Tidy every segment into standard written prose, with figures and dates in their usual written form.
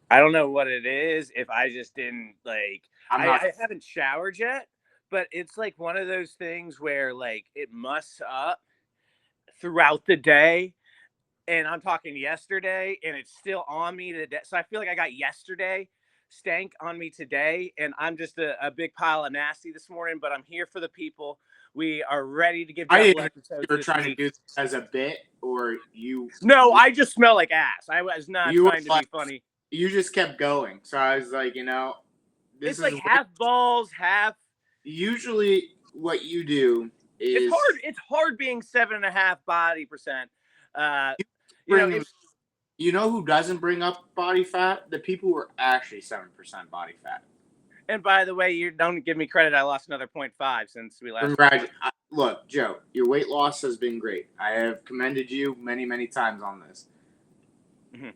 I don't know what it is. If I just didn't I'm not. I haven't showered yet, but it's like one of those things where like it musts up throughout the day. And I'm talking yesterday, and it's still on me today. So I feel like I got yesterday stank on me today, and I'm just a big pile of nasty this morning. But I'm here for the people. We are ready to give I double didn't know episodes you were this trying to week. do this as a bit, or No, I just smell like ass. I was not you were trying to be like, funny. you just kept going. So I was like, this It's is like half balls, half. usually what you do It's is hard. It's hard being 7.5 body percent. Uh, you know, bring. it's You know who doesn't bring up body fat? The people who are actually 7% body fat. and by the way, you don't give me credit. I lost another 0.5 since we last. Look, Joe, your weight loss has been great. I have commended you many, many times on this. Mm-hmm.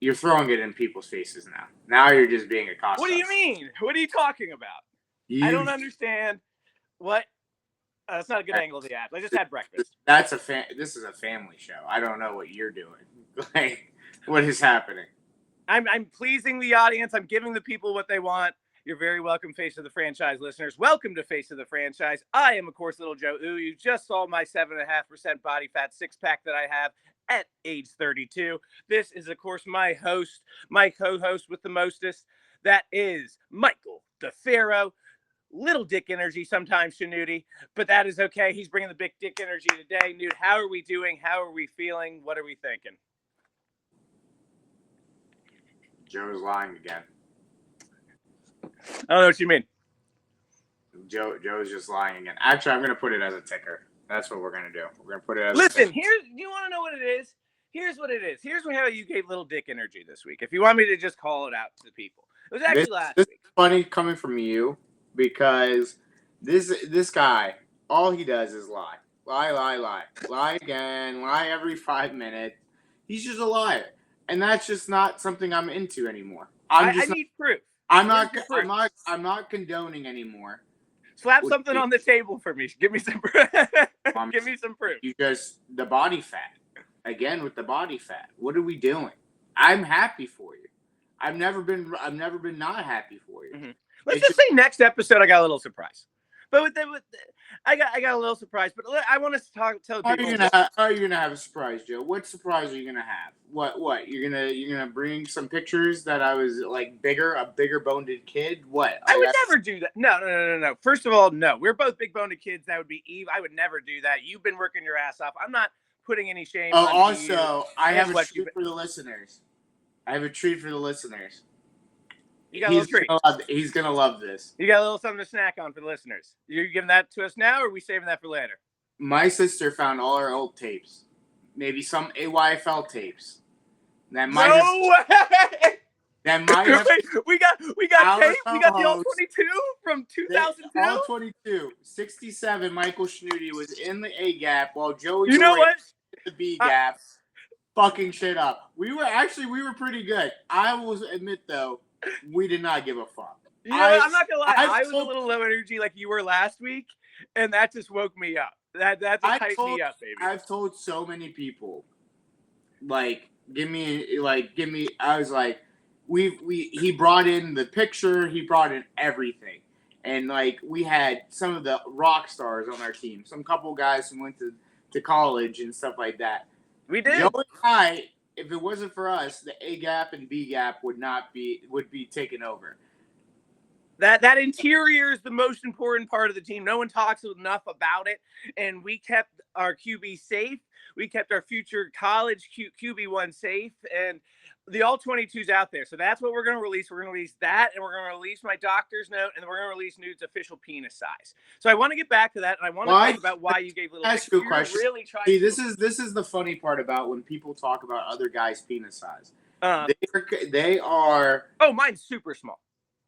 You're throwing it in people's faces now. Now you're just being a cost. What do you mean? What are you talking about? I don't understand. What? That's not a good angle of the app. I just had breakfast. This is a family show. I don't know what you're doing. Like, what is happening? I'm pleasing the audience. I'm giving the people what they want. You're very welcome, Face of the Franchise listeners. Welcome to Face of the Franchise. I am, of course, Little Joe Ooh. You just saw my 7.5% body fat six-pack that I have at age 32. This is, of course, my host, my co-host with the mostest. That is Michael DeFaro. Little dick energy sometimes, Shanudi, but that is okay. He's bringing the big dick energy today. Noud, how are we doing? How are we feeling? What are we thinking? Joe's lying again. I don't know what you mean. Joe's just lying again. Actually, I'm going to put it as a ticker. That's what we're going to do. We're going to put it as Listen, you want to know what it is? Here's what it is. Here's how you gave little dick energy this week. If you want me to just call it out to the people. It was actually last week. This is funny coming from you because this guy, all he does is lie. Lie again, lie every 5 minutes. He's just a liar. And that's just not something I'm into anymore. I need proof. I'm not condoning anymore. Slap something on the table for me. Give me some proof. Give me some proof. You just the body fat. Again with the body fat. What are we doing? I'm happy for you. I've never been not happy for you. Mm-hmm. Let's just say next episode I got a little surprise. But I got a little surprise. But I want to tell people. How are you gonna have a surprise, Joe? What surprise are you gonna have? What? You're gonna bring some pictures that I was like a bigger boned kid? What? I would never do that. No. First of all, no. We're both big boned kids. That would be Eve. I would never do that. You've been working your ass off. I'm not putting any shame. Oh, also, I have a treat for the listeners. You got a little treat. He's gonna love this. You got a little something to snack on for the listeners. You're giving that to us now, or are we saving that for later? My sister found all our old tapes, maybe some AYFL tapes. That might way! That might have. We got tape. We got the all 22 from 2002. All 22, 67. Michael Schnudy was in the A gap while Joey. You know what? The B gap, fucking shit up. We were pretty good. I will admit though. We did not give a fuck. I'm not gonna lie. I was a little low energy like you were last week, and that just woke me up. That tightened me up, baby. I've told so many people, give me. I was like, he brought in the picture. He brought in everything, and we had some of the rock stars on our team. Some couple guys who went to college and stuff like that. We did. Joe and I. If it wasn't for us, the A gap and B gap would be taken over. That interior is the most important part of the team. No one talks enough about it, and we kept our QB safe. We kept our future college QB1 safe, and the all 22's out there. So that's what we're going to release. We're going to release that, and we're going to release my doctor's note, and we're going to release Noud's official penis size. So I want to get back to that, and I want to talk about why you gave little. Ask you a question. Really See, this is the funny part about when people talk about other guys' penis size. They are. Oh, mine's super small.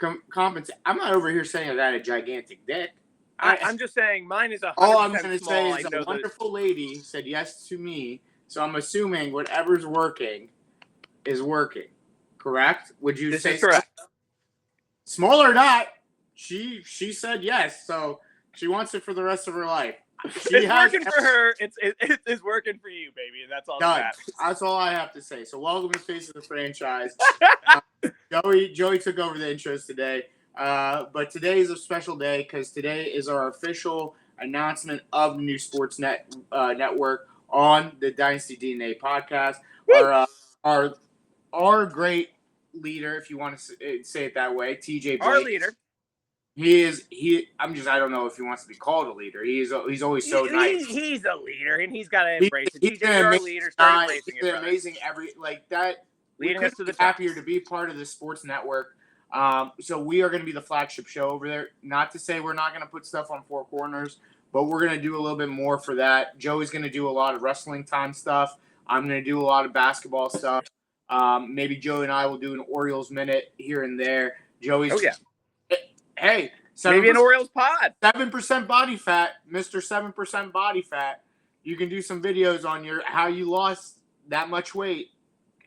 I'm not over here saying I got a gigantic dick. I'm just saying mine is 100% all I'm going to small. say is a wonderful lady said yes to me, so I'm assuming whatever's working is working. Correct? Would you say correct? Small or not, she said yes, so she wants it for the rest of her life. It's working for her. It's working for you, baby, and that's all that matters. That's all I have to say. So welcome to Face of the Franchise. Joey took over the intros today, but today is a special day because today is our official announcement of the new sports network on the Dynasty DNA podcast. Our great leader, if you want to say it that way, TJ Blake. Our leader. I don't know if he wants to be called a leader. He's always so nice. He's a leader, and he's got to embrace it. TJ's our leader. Start embracing it, brother. Amazing that. Leading us to the happier to be part of the sports network. So we are going to be the flagship show over there. Not to say we're not going to put stuff on Four Corners, but we're going to do a little bit more for that. Joey's going to do a lot of wrestling time stuff. I'm going to do a lot of basketball stuff. Maybe Joey and I will do an Orioles minute here and there. Joey's. Oh, yeah. Hey, maybe an Orioles pod. 7% body fat, Mr. 7% body fat. You can do some videos on how you lost that much weight,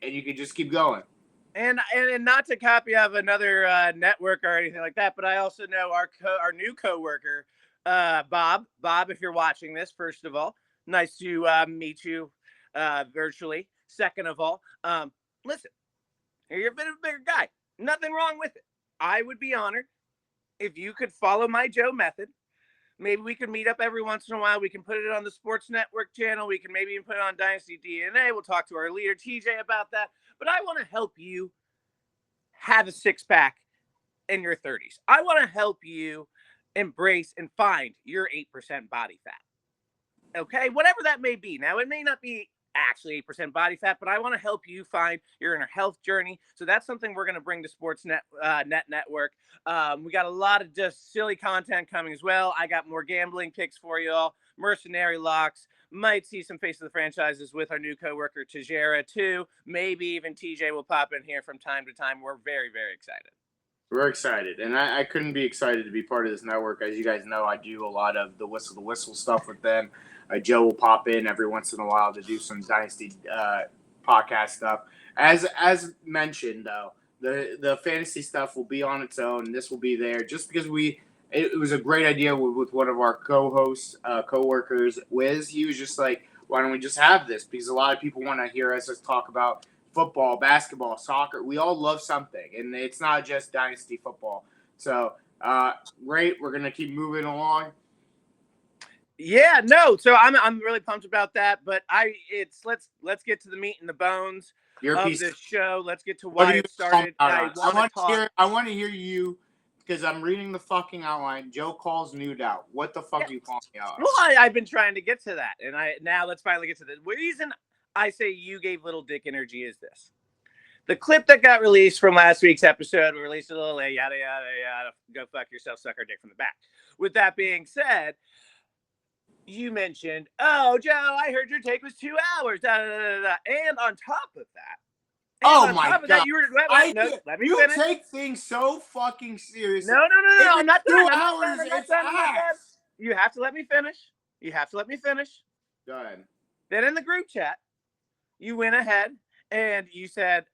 and you can just keep going. And not to copy of another network or anything like that, but I also know our new coworker, Bob. Bob, if you're watching this, first of all, nice to meet you virtually. Second of all, listen, you're a bit of a bigger guy. Nothing wrong with it. I would be honored if you could follow my Joe method. Maybe we could meet up every once in a while. We can put it on the Sports Network channel. We can maybe even put it on Dynasty DNA. We'll talk to our leader, TJ, about that. But I want to help you have a six-pack in your 30s. I want to help you embrace and find your 8% body fat. Okay? Whatever that may be. Now, it may not be actually 8% body fat, but I want to help you find your inner health journey. So that's something we're going to bring to Sports Network. We got a lot of just silly content coming as well. I got more gambling picks for you all, mercenary locks. Might see some Face of the Franchises with our new coworker Tejera too. Maybe even TJ will pop in here from time to time. We're very, very excited. We're excited, and I couldn't be excited to be part of this network. As you guys know, I do a lot of the whistle stuff with them. Joe will pop in every once in a while to do some Dynasty podcast stuff. As mentioned, though, the fantasy stuff will be on its own, and this will be there just because it was a great idea with one of our co-hosts, co-workers, Wiz. He was just like, why don't we just have this? Because a lot of people want to hear us talk about football, basketball, soccer. We all love something, and it's not just Dynasty football. So, great. We're going to keep moving along. Yeah, no. So I'm really pumped about that, but let's get to the meat and the bones of this show. Let's get to why it started. I want to hear you because I'm reading the fucking outline. Joe calls Noud out. What the fuck are you calling me out? Well, I've been trying to get to that, and now let's finally get to the reason I say you gave little dick energy is this. The clip that got released from last week's episode, we released a little late, yada, yada, yada, go fuck yourself, suck our dick from the back. With that being said, you mentioned, oh, Joe, I heard your take was 2 hours, da, da, da, da. And on top of that, God. That, let me finish. You take things so fucking seriously. No, I'm not done. 2 hours, it's ass. You have to let me finish. Go ahead. Then in the group chat, you went ahead and you said,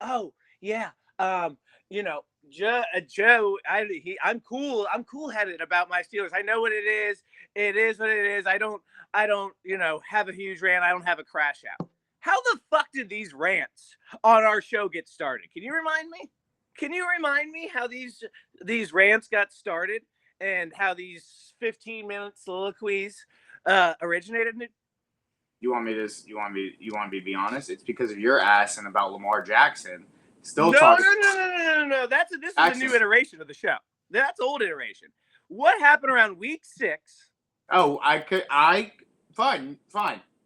oh, yeah, Joe, I'm cool-headed about my Steelers. I know what it is. It is what it is. I don't, have a huge rant. I don't have a crash out. How the fuck did these rants on our show get started? Can you remind me how these rants got started and how these 15-minute soliloquies originated? You want me to be honest? It's because of your ass and about Lamar Jackson. No. This is a new iteration of the show. That's old iteration. What happened around week 6? Oh, fine.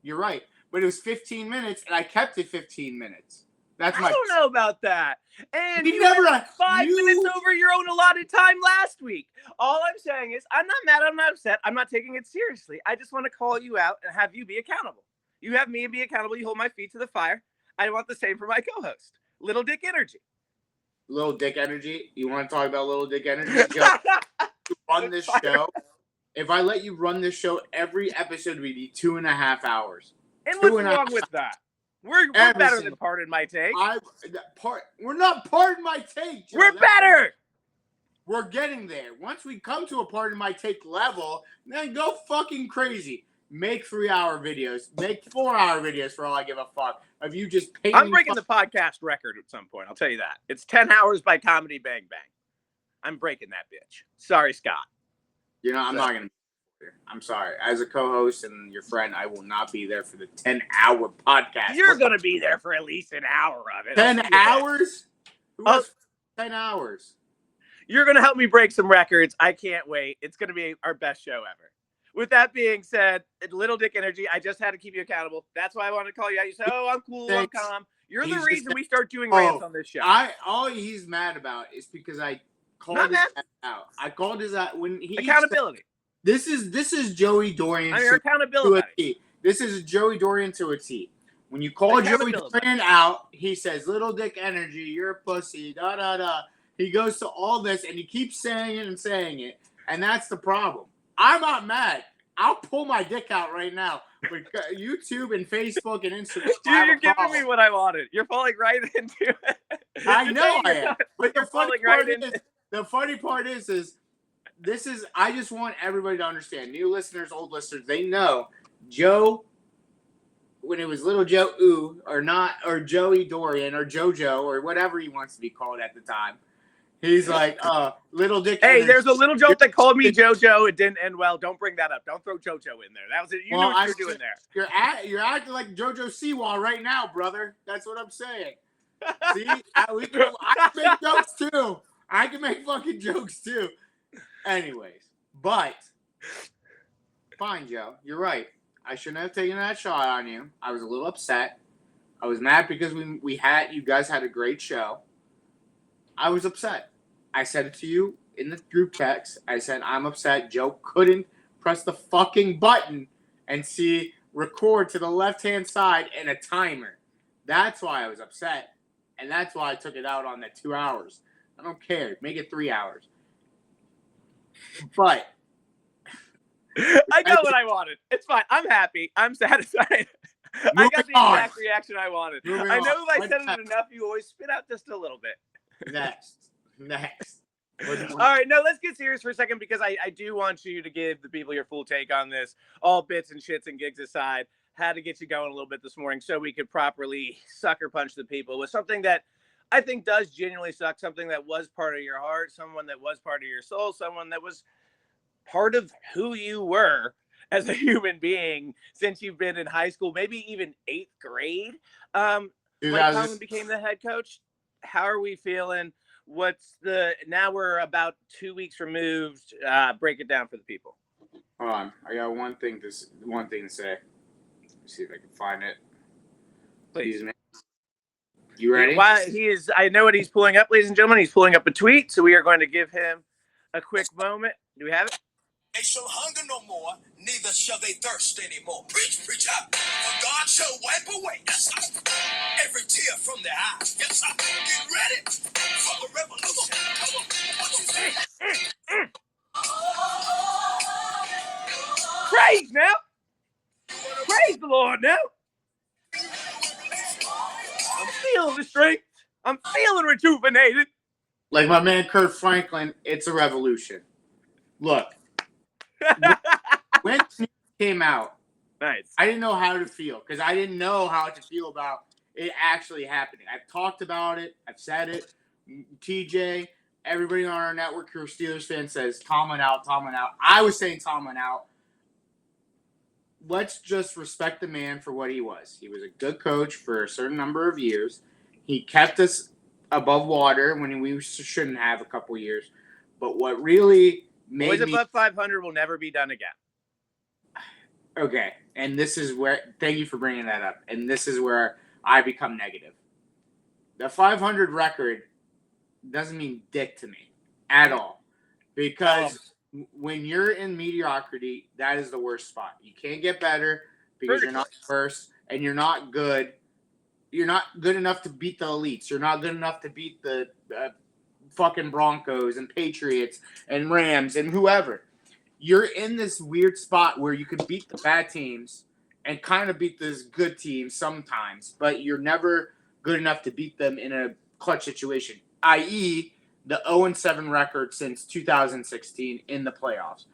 You're right. But it was 15 minutes, and I kept it 15 minutes. I don't know about that. And you never went 5 minutes over your own allotted time last week. All I'm saying is I'm not mad. I'm not upset. I'm not taking it seriously. I just want to call you out and have you be accountable. You have me be accountable. You hold my feet to the fire. I want the same for my co-host. Little dick energy. Little dick energy? You want to talk about little dick energy? Run this show. If I let you run this show, every episode would be 2.5 hours. And what's wrong with that? We're better than Pardon My Take. We're not Pardon My Take, Joe. We're better. We're getting there. Once we come to a Pardon My Take level, then go fucking crazy. Make 3-hour videos. Make 4-hour videos for all I give a fuck. Of you just paying I'm breaking the podcast record at some point. I'll tell you that. It's 10 hours by Comedy Bang Bang. I'm breaking that bitch. Sorry, Scott. I'm not going to be there. I'm sorry. As a co-host and your friend, I will not be there for the 10-hour podcast. You're going to be there for at least an hour of it. 10 hours? Who has 10 hours? You're going to help me break some records. I can't wait. It's going to be our best show ever. With that being said, Little Dick Energy, I just had to keep you accountable. That's why I wanted to call you out. You said, I'm cool, I'm calm. You're the reason we start doing rants on this show. All he's mad about is because I called his ass out. I called his ass when he accountability. This is Joey Dorian. I'm your accountability. This is Joey Dorian to a T. When you call Joey Dorian out, he says, Little Dick Energy, you're a pussy, da da da. He goes to all this and he keeps saying it and saying it, and that's the problem. I'm not mad. I'll pull my dick out right now with YouTube and Facebook and Instagram. Dude, you're giving me what I wanted. You're falling right into it. I know I am. But the funny part is this is. I just want everybody to understand. New listeners, old listeners, they know Joe. When it was Little Joe Ooh or Joey Dorian or JoJo or whatever he wants to be called at the time. He's like, Little Dick. Hey, there's a little joke that called me JoJo. It didn't end well. Don't bring that up. Don't throw JoJo in there. That was it. You knew what you were doing there. You're acting like JoJo Siwa right now, brother. That's what I'm saying. See, I can make jokes too. I can make fucking jokes too. Anyways, but fine, Joe. You're right. I shouldn't have taken that shot on you. I was a little upset. I was mad because you guys had a great show. I was upset. I said it to you in the group text. I said, I'm upset. Joe couldn't press the fucking button and see record to the left-hand side and a timer. That's why I was upset. And that's why I took it out on that 2 hours. I don't care. Make it 3 hours. But I got what I wanted. It's fine. I'm happy. I'm satisfied. I got the exact reaction I wanted. I know if I said it enough, you always spit out just a little bit. Next. All right, no, let's get serious for a second because I do want you to give the people your full take on this. All bits and shits and gigs aside, had to get you going a little bit this morning so we could properly sucker punch the people with something that I think does genuinely suck, something that was part of your heart, someone that was part of your soul, someone that was part of who you were as a human being since you've been in high school, maybe even 8th grade. Mike Tomlin became the head coach. How are we feeling? Now we're about 2 weeks removed. Break it down for the people. Hold on. I got one thing to say. Let's see if I can find it. Please. Excuse me. You ready? I know what he's pulling up, ladies and gentlemen. He's pulling up a tweet, so we are going to give him a quick moment. Do we have it? They shall hunger no more, neither shall they thirst anymore. Preach, preach up. For God shall wipe away every tear from their eyes. Yes, sir. Get ready for the revolution. Come on. What you say? Praise now. Praise the Lord now. I'm feeling the strength. I'm feeling rejuvenated. Like my man Kurt Franklin, it's a revolution. Look. When it came out, nice. I didn't know how to feel because I didn't know how to feel about it actually happening. I've talked about it. I've said it. TJ, everybody on our network who are Steelers fans says Tomlin out, Tomlin out. I was saying Tomlin out. Let's just respect the man for what he was. He was a good coach for a certain number of years. He kept us above water when we shouldn't have a couple years. But what really Boys above 500 will never be done again. Okay, and this is where – thank you for bringing that up. And this is where I become negative. The 500 record doesn't mean dick to me at all. Because when you're in mediocrity, that is the worst spot. You can't get better because you're not first and you're not good. You're not good enough to beat the elites. You're not good enough to beat the fucking Broncos and Patriots and Rams and whoever. You're in this weird spot where you can beat the bad teams and kind of beat those good teams sometimes, but you're never good enough to beat them in a clutch situation, i.e., the 0-7 record since 2016 in the playoffs.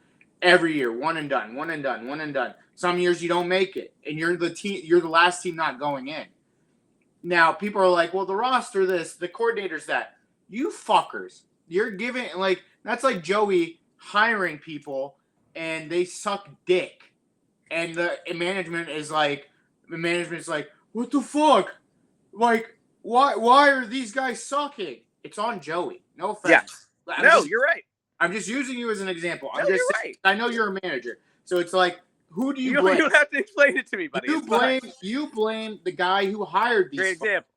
Every year, one and done, one and done, one and done. Some years you don't make it, and you're the last team not going in. Now, people are like, well, the roster this, the coordinator's that. You fuckers. You're giving, like, that's like Joey hiring people, and they suck dick. And the management is like, what the fuck? Like, why are these guys sucking? It's on Joey. No offense. Yeah. You're right. I'm just using you as an example. You're right. I know you're a manager. So it's like, who do you blame? You don't have to explain it to me, buddy. You blame the guy who hired these. Great example.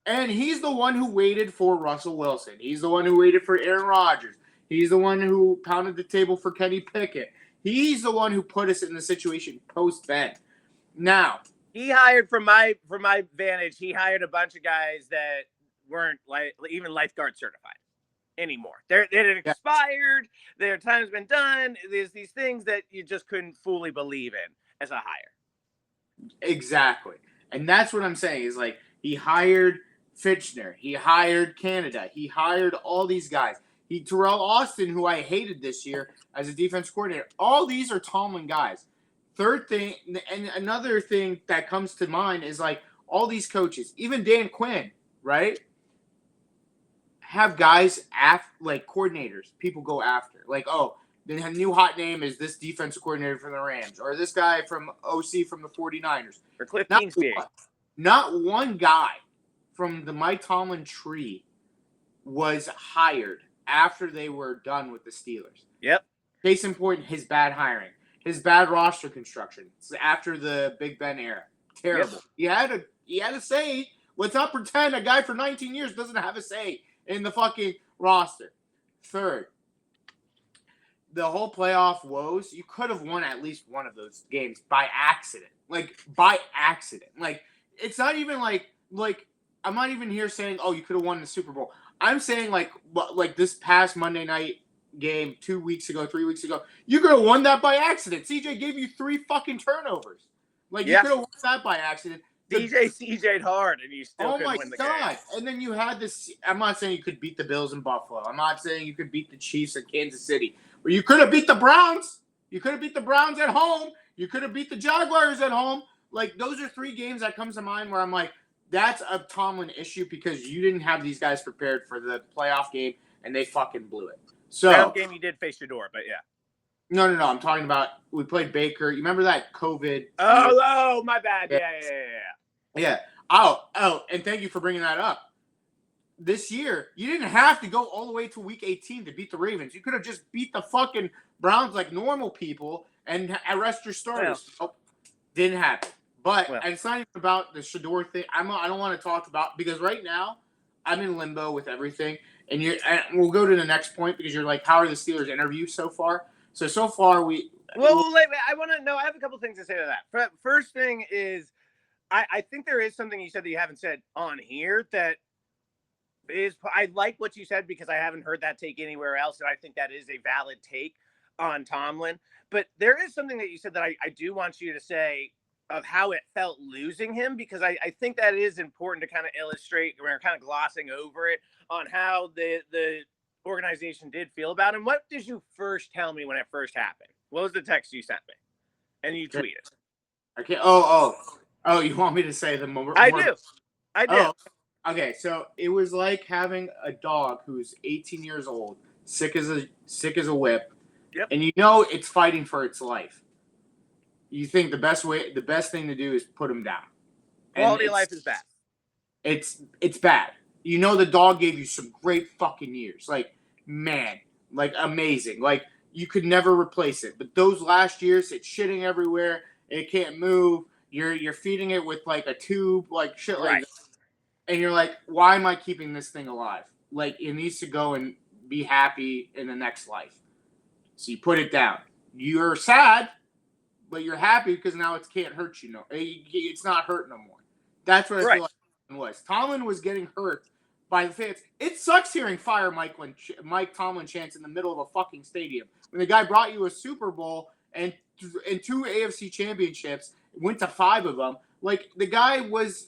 And he's the one who waited for Russell Wilson. He's the one who waited for Aaron Rodgers. He's the one who pounded the table for Kenny Pickett. He's the one who put us in the situation post-Ben. Now, he hired, from my vantage, he hired a bunch of guys that weren't even lifeguard certified anymore. It had expired. Their time's been done. There's these things that you just couldn't fully believe in as a hire. Exactly. And that's what I'm saying is, like, he hired Fitchner. He hired Canada. He hired all these guys. Terrell Austin, who I hated this year as a defense coordinator. All these are Tomlin guys. Third thing, and another thing that comes to mind is, like, all these coaches, even Dan Quinn, right? Have guys like coordinators people go after. Like, oh, the new hot name is this defensive coordinator from the Rams, or this guy from OC from the 49ers. Or Cliff Kingsbury. Not one guy from the Mike Tomlin tree was hired after they were done with the Steelers. Yep. Case in point, his bad hiring, his bad roster construction. It's after the Big Ben era. Terrible. Yep. He had a say. Let's not pretend a guy for 19 years doesn't have a say in the fucking roster. Third, the whole playoff woes, you could have won at least one of those games by accident. Like, by accident. Like, it's not even like I'm not even here saying, oh, you could have won the Super Bowl. I'm saying, like this past Monday night game 3 weeks ago, you could have won that by accident. CJ gave you 3 fucking turnovers. Like, you could have won that by accident. CJ'd hard, and you still couldn't win the game. And then you had this. I'm not saying you could beat the Bills in Buffalo. I'm not saying you could beat the Chiefs in Kansas City. But you could have beat the Browns. You could have beat the Browns at home. You could have beat the Jaguars at home. Like, those are 3 games that comes to mind where I'm like, that's a Tomlin issue because you didn't have these guys prepared for the playoff game, and they fucking blew it. So that game you did face your door, but yeah. No. I'm talking about we played Baker. You remember that COVID? Oh, my bad. Yeah. Oh, and thank you for bringing that up. This year, you didn't have to go all the way to week 18 to beat the Ravens. You could have just beat the fucking Browns like normal people and arrest your starters. Well, didn't happen. But and it's not even about the Shador thing. I don't want to talk about because right now I'm in limbo with everything. And we'll go to the next point because you're like, how are the Steelers interviews so far? So far we. Well, I want to know. I have a couple things to say to that. First thing is, I think there is something you said that you haven't said on here that is. I like what you said because I haven't heard that take anywhere else, and I think that is a valid take on Tomlin. But there is something that you said that I do want you to say of how it felt losing him, because I think that is important to kind of illustrate. We're kind of glossing over it on how the organization did feel about him. What did you first tell me when it first happened? What was the text you sent me? And you tweeted. Okay. Oh, you want me to say the moment? I do. Oh, okay. So it was like having a dog who's 18 years old, sick as a whip. Yep. And you know it's fighting for its life. You think the best thing to do is put him down. Quality of life is bad. It's bad. You know the dog gave you some great fucking years. Like, man, like amazing. Like, you could never replace it. But those last years, it's shitting everywhere. It can't move. You're feeding it with like a tube, like shit like that. And you're like, why am I keeping this thing alive? Like, it needs to go and be happy in the next life. So you put it down. You're sad, but you're happy because now it can't hurt you. No, it's not hurt no more. That's what I feel like it was. Tomlin was getting hurt by the fans. It sucks hearing fire Mike Tomlin chants in the middle of a fucking stadium. When the guy brought you a Super Bowl and 2 AFC championships, went to 5 of them. Like, the guy was,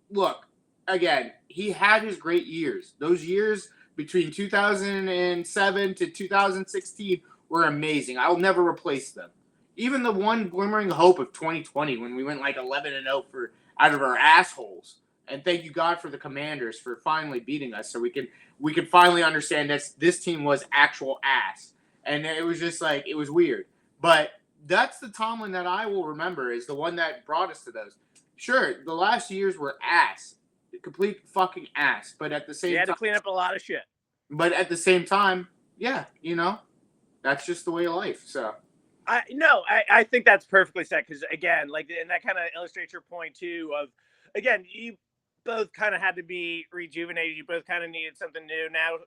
look, again, he had his great years. Those years between 2007 to 2016 were amazing. I'll never replace them. Even the one glimmering hope of 2020 when we went like 11-0 for out of our assholes. And thank you God for the Commanders for finally beating us, so we could finally understand that this team was actual ass. And it was just like, it was weird. But that's the Tomlin that I will remember, is the one that brought us to those. Sure, the last years were ass. Complete fucking ass. But at the same time, you had to clean up a lot of shit. But at the same time, yeah, that's just the way of life. So I think that's perfectly said, because again, like, and that kind of illustrates your point too of, again, you both kind of had to be rejuvenated. You both kind of needed something new. Now,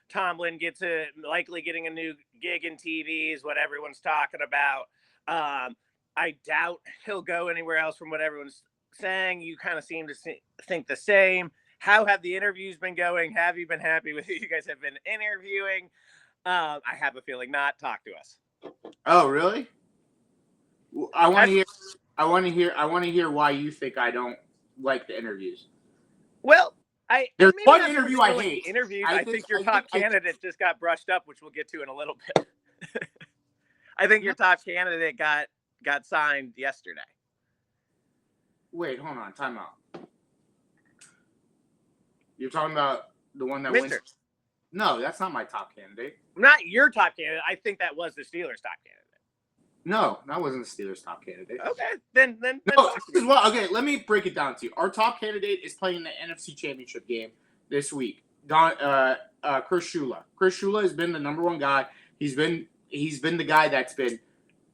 Tomlin gets likely getting a new gig in TVs, what everyone's talking about. I doubt he'll go anywhere else from what everyone's saying. You kind of seem to think the same. How have the interviews been going? Have you been happy with who you guys have been interviewing? I have a feeling not. Talk to us. Oh, really? I want to hear why you think I don't like the interviews. Well, there's one interview I hate. I think your top candidate just got brushed up, which we'll get to in a little bit. I think your top candidate got signed yesterday. Wait, hold on, time out. You're talking about the one that wins? No, that's not my top candidate. Not your top candidate. I think that was the Steelers' top candidate. No, that wasn't the Steelers' top candidate. Okay, then no. Okay, let me break it down to you. Our top candidate is playing the NFC Championship game this week. Chris Shula. Chris Shula has been the number one guy. He's been the guy that's been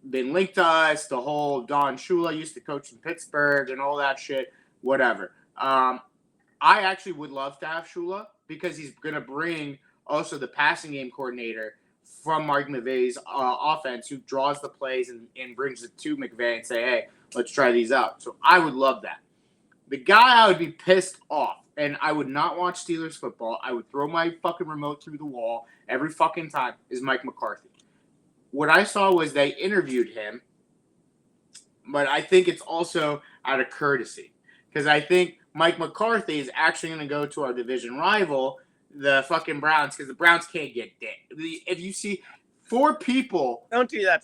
linked to us. The whole Don Shula used to coach in Pittsburgh and all that shit. Whatever. I actually would love to have Shula because he's gonna bring also the passing game coordinator from Mike McVay's offense, who draws the plays and brings it to McVay and say, hey, let's try these out. So I would love that. The guy I would be pissed off, and I would not watch Steelers football, I would throw my fucking remote through the wall every fucking time, is Mike McCarthy. What I saw was they interviewed him, but I think it's also out of courtesy. Because I think Mike McCarthy is actually going to go to our division rival, the fucking Browns, because the Browns can't get dead. If you see 4 people don't do that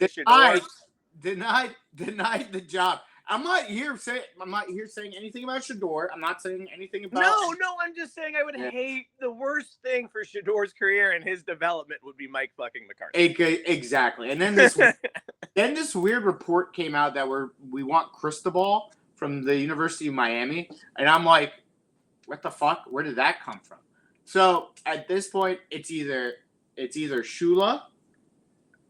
denied the job. I'm not here saying anything about Shador. I'm not saying anything about No, I'm just saying I would hate the worst thing for Shador's career and his development would be Mike fucking McCarthy. Exactly. And then this weird report came out that we want Cristobal from the University of Miami, and I'm like, what the fuck? Where did that come from? So at this point, it's either Shula.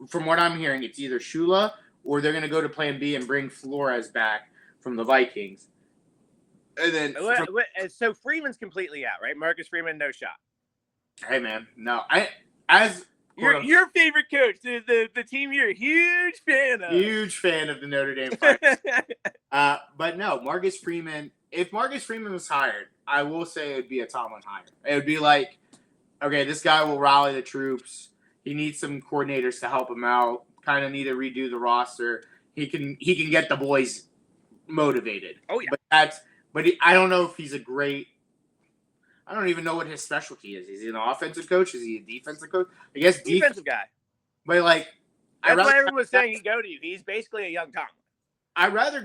From what I'm hearing, it's either Shula or they're going to go to Plan B and bring Flores back from the Vikings. And then so Freeman's completely out, right? Marcus Freeman, no shot. Hey man, no. Your favorite coach, the team you're a huge fan of. Huge fan of the Notre Dame Fighters. But no, Marcus Freeman. If Marcus Freeman was hired, I will say it would be a Tomlin hire. It would be like, okay, this guy will rally the troops. He needs some coordinators to help him out. Kind of need to redo the roster. He can get the boys motivated. Oh yeah. I don't know if he's a great. I don't even know what his specialty is. Is he an offensive coach? Is he a defensive coach? I guess defensive guy. But like, that's why everyone was saying he'd go to you. He's basically a young Tomlin. I'd rather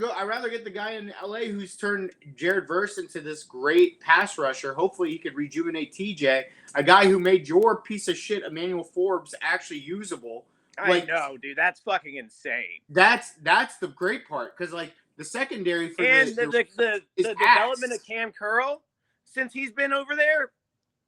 get the guy in LA who's turned Jared Verse into this great pass rusher. Hopefully he could rejuvenate TJ, a guy who made your piece of shit Emmanuel Forbes actually usable. I know, dude. That's fucking insane. That's the great part, because like the secondary for the development of Cam Curl since he's been over there.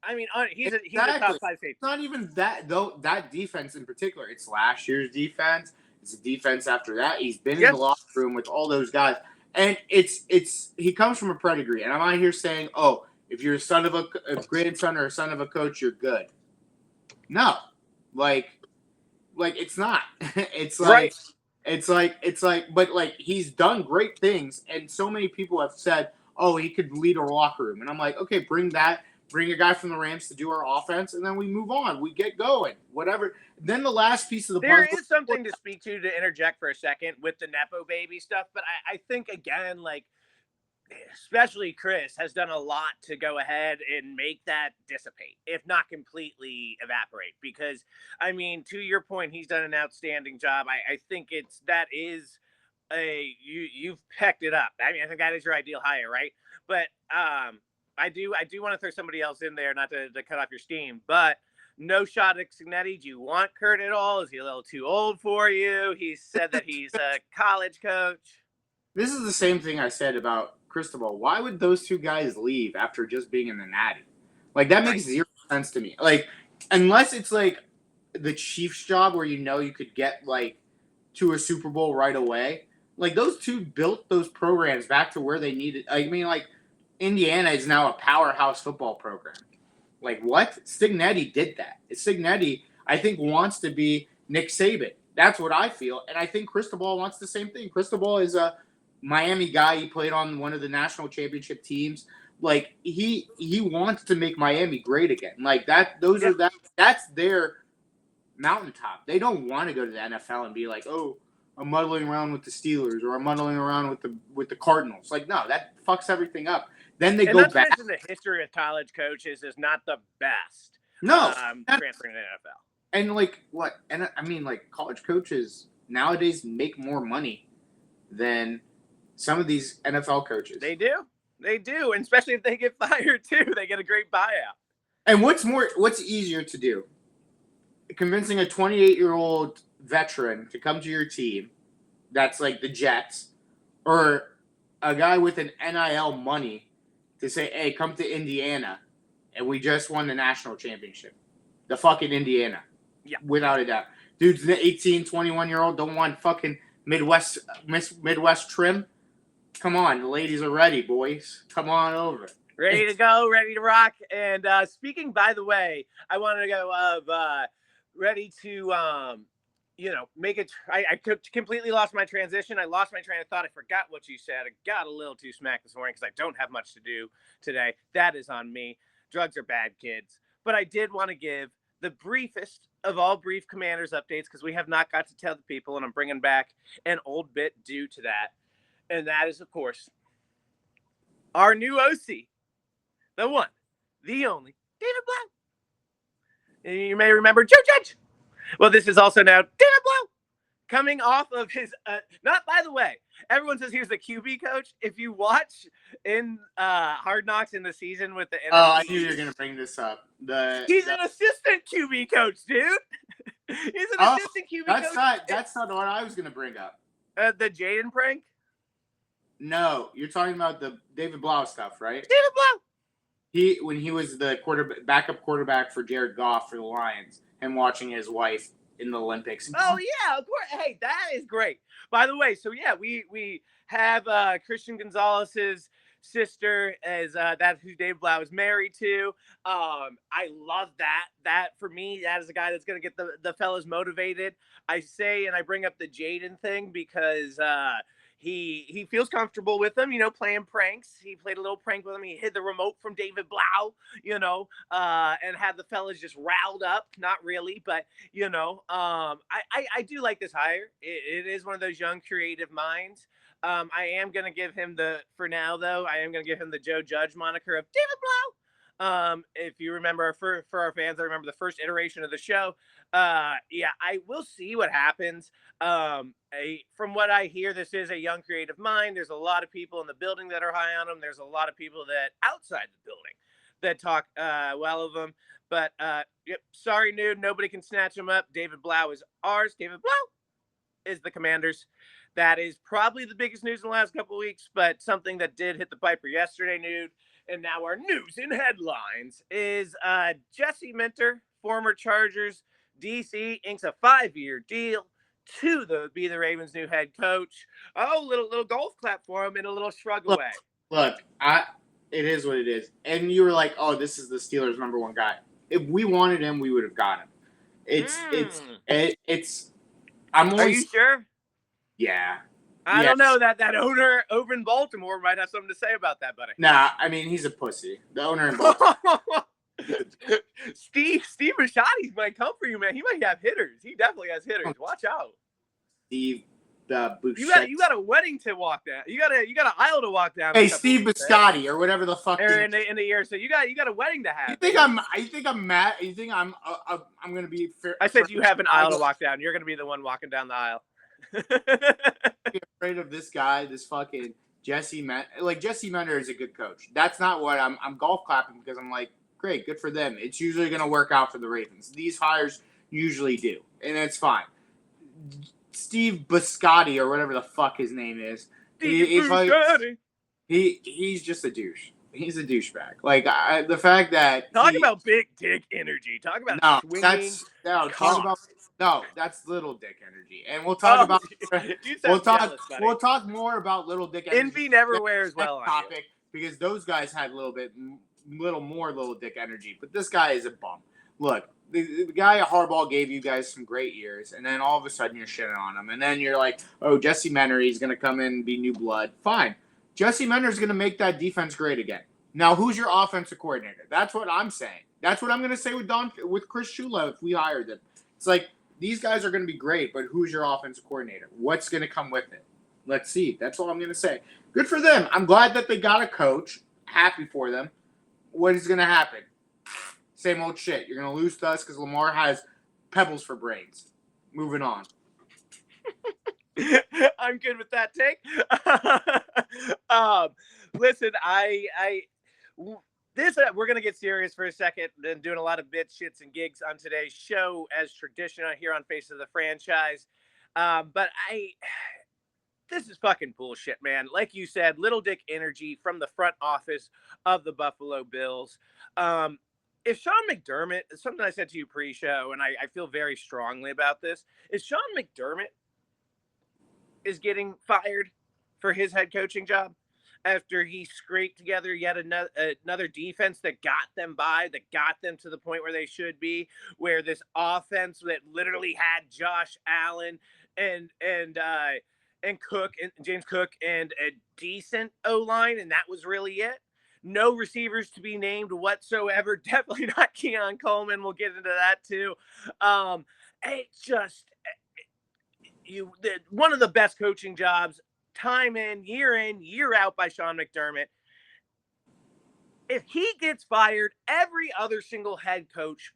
I mean, he's a top 5 safety. It's not even that though. That defense in particular, it's last year's defense. It's a defense after that. He's been in the locker room with all those guys. And he comes from a pedigree. And I'm not here saying, oh, if you're a grandson or a son of a coach, you're good. No. Like it's not. It's like right. It's like but like he's done great things, and so many people have said, oh, he could lead a locker room. And I'm like, okay, bring a guy from the Rams to do our offense, and then we move on. We get going. Whatever. Then the last piece of the puzzle. There is something to speak to interject for a second with the Nepo baby stuff, but I think, again, like, especially Chris, has done a lot to go ahead and make that dissipate, if not completely evaporate. Because, I mean, to your point, he's done an outstanding job. I think you've pecked it up. I mean, I think that is your ideal hire, right? But I do want to throw somebody else in there, not to cut off your steam, but no shot at Cignetti. Do you want Kurt at all? Is he a little too old for you? He said that he's a college coach. This is the same thing I said about Cristobal. Why would those two guys leave after just being in the Natty? Like, that makes zero sense to me. Like, unless it's like the Chiefs job where you could get like to a Super Bowl right away. Like, those two built those programs back to where they needed. I mean, like, Indiana is now a powerhouse football program. Like, what? Cignetti did that. Cignetti, I think, wants to be Nick Saban. That's what I feel. And I think Cristobal wants the same thing. Cristobal is a Miami guy. He played on one of the national championship teams. Like, he wants to make Miami great again. Like, that's their mountaintop. They don't want to go to the NFL and be like, oh, I'm muddling around with the Steelers or I'm muddling around with the Cardinals. Like, no, that fucks everything up. Then they go back. The history of college coaches is not the best. No, transferring to the NFL. And like what? And I mean, like, college coaches nowadays make more money than some of these NFL coaches. They do, and especially if they get fired too, they get a great buyout. And what's easier to do? Convincing a 28-year-old veteran to come to your team, that's like the Jets, or a guy with an NIL money to say, hey, come to Indiana, and we just won the national championship. The fucking Indiana. Yeah. Without a doubt. Dudes, the 18, 21-year-old don't want fucking Midwest trim. Come on, the ladies are ready, boys. Come on over. Ready to go, ready to rock. And speaking, by the way, I wanted to go of ready to make it. I completely lost my transition. I lost my train of thought. I forgot what you said. I got a little too smacked this morning because I don't have much to do today. That is on me. Drugs are bad, kids. But I did want to give the briefest of all brief Commanders updates because we have not got to tell the people, and I'm bringing back an old bit due to that. And that is, of course, our new OC, the one, the only, David Blau. You may remember Joe Judge. Well, this is also now David Blau, coming off of his, not, by the way, everyone says he's the QB coach. If you watch in Hard Knocks in the season with the NFC, I knew you were going to bring this up. He's an assistant QB coach, dude. He's an assistant QB coach. That's not what I was going to bring up. The Jaden prank? No, you're talking about the David Blau stuff, right? David Blau. When he was the backup quarterback for Jared Goff for the Lions, and watching his wife in the Olympics. Oh yeah, of course. Hey, that is great. By the way, so yeah, we have Christian Gonzalez's sister as that's who Dave Blau is married to. I love that. That for me, that is a guy that's gonna get the fellas motivated. I say, and I bring up the Jaden thing because he feels comfortable with them, playing pranks. He played a little prank with him. He hid the remote from David Blau, and had the fellas just riled up. Not really, but, I do like this hire. It is one of those young creative minds. I am going to give him for now, though, I am going to give him the Joe Judge moniker of David Blau. If you remember, for our fans, I remember the first iteration of the show. I will see what happens. From what I hear, this is a young creative mind. There's a lot of people in the building that are high on him. There's a lot of people that outside the building that talk well of him. But sorry, Noud, nobody can snatch him up. David Blau is ours. David Blau is the Commanders. That is probably the biggest news in the last couple of weeks, but something that did hit the Piper yesterday, Noud. And now our news in headlines is Jesse Minter, former Chargers DC, inks a 5-year deal to be the Ravens' new head coach. Oh, little golf clap for him and a little shrug away. Look, it is what it is. And you were like, oh, this is the Steelers' number one guy. If we wanted him, we would have got him. Are you sure? Yeah. I don't know that owner over in Baltimore might have something to say about that, buddy. Nah, I mean, he's a pussy. The owner in Baltimore. Steve Bisciotti might come for you, man. He might have hitters. He definitely has hitters. Watch out. Steve You got a wedding to walk down. You got an aisle to walk down. Hey, Steve Biscotti or whatever the fuck. In the year, so you got a wedding to have. You think I'm mad? You think I'm gonna be fair? I said you have an aisle to walk down. You're gonna be the one walking down the aisle. Be afraid of this guy, this fucking Jesse Mentor is a good coach. That's not what I'm golf clapping because I'm like, great, good for them. It's usually gonna work out for the Ravens. These hires usually do, and it's fine. Steve Biscotti or whatever the fuck his name is. He's just a douche. He's a douchebag. Like the fact that talk about big dick energy. Talk about swinging. That's little dick energy, and we'll talk about. We'll talk more about little dick energy. Envy never wears well on topic because those guys had a little more little dick energy, but this guy is a bum. Look. The guy at Harbaugh gave you guys some great years, and then all of a sudden you're shitting on him. And then you're like, oh, Jesse Mentor, he's going to come in and be new blood. Fine. Jesse Mentor is going to make that defense great again. Now, who's your offensive coordinator? That's what I'm saying. That's what I'm going to say with Chris Shula if we hire them. It's like, these guys are going to be great, but who's your offensive coordinator? What's going to come with it? Let's see. That's all I'm going to say. Good for them. I'm glad that they got a coach. Happy for them. What is going to happen? Same old shit. You're going to lose to us because Lamar has pebbles for brains. Moving on. I'm good with that take. Listen, we're going to get serious for a second. Then doing a lot of bits, shits, and gigs on today's show as traditional here on Face of the Franchise. But this is fucking bullshit, man. Like you said, little dick energy from the front office of the Buffalo Bills. If Sean McDermott, something I said to you pre-show, and I feel very strongly about this, is Sean McDermott is getting fired for his head coaching job after he scraped together yet another defense that got them to the point where they should be, where this offense that literally had Josh Allen and Cook and James Cook and a decent O-line, and that was really it. No receivers to be named whatsoever. Definitely not Keon Coleman. We'll get into that too. It's just one of the best coaching jobs, time in, year out by Sean McDermott. If he gets fired, every other single head coach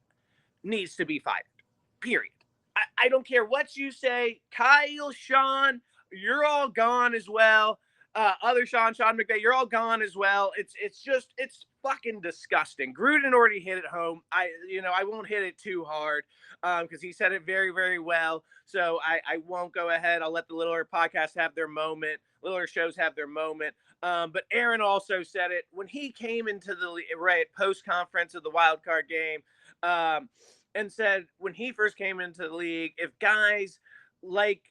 needs to be fired. Period. I don't care what you say. Kyle, Sean, you're all gone as well. Other Sean McVay, you're all gone as well. It's fucking disgusting. Gruden already hit it home. I won't hit it too hard because he said it very, very well. So I won't go ahead. I'll let the Littler podcast have their moment. Littler shows have their moment. But Aaron also said it when he came into the post conference of the wild card game and said when he first came into the league, if guys like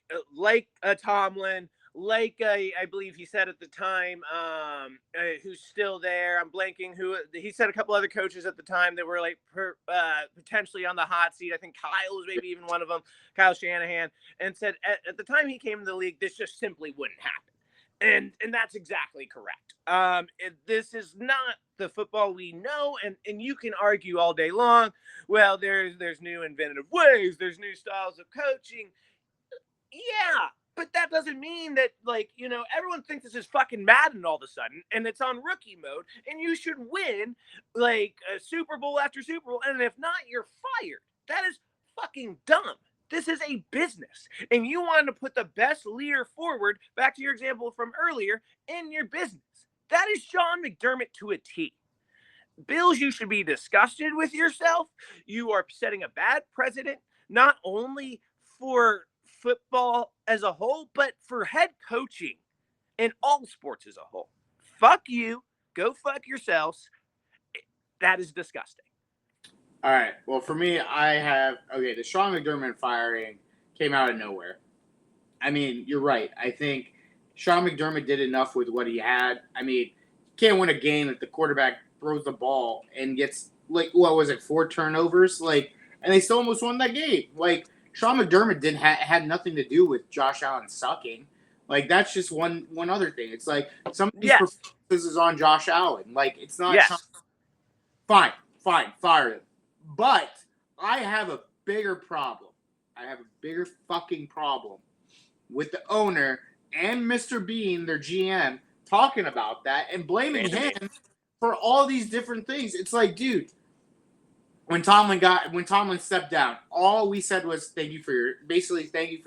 a Tomlin, like I believe he said at the time, who's still there. I'm blanking who he said. A couple other coaches at the time that were like potentially on the hot seat. I think Kyle was maybe even one of them, Kyle Shanahan, and said at the time he came to the league, this just simply wouldn't happen. And that's exactly correct. This is not the football we know, and you can argue all day long. Well, there's new inventive ways, there's new styles of coaching. Yeah. But that doesn't mean that, everyone thinks this is fucking Madden all of a sudden, and it's on rookie mode, and you should win, a Super Bowl after Super Bowl, and if not, you're fired. That is fucking dumb. This is a business, and you want to put the best leader forward, back to your example from earlier, in your business. That is Sean McDermott to a T. Bills, you should be disgusted with yourself. You are setting a bad precedent, not only for football as a whole, but for head coaching in all sports as a whole. Fuck you. Go fuck yourselves. That is disgusting. All right. Well, for me, the Sean McDermott firing came out of nowhere. I mean, you're right. I think Sean McDermott did enough with what he had. I mean, can't win a game if the quarterback throws the ball and gets, 4 turnovers? And they still almost won that game. Sean McDermott had nothing to do with Josh Allen sucking. That's just one other thing. It's some of these performances is on Josh Allen. It's not. Yes. Fine, fire him. But I have a bigger problem. I have a bigger fucking problem with the owner and Mr. Bean, their GM, talking about that and blaming him for all these different things. It's like, dude, when Tomlin stepped down, all we said was thank you for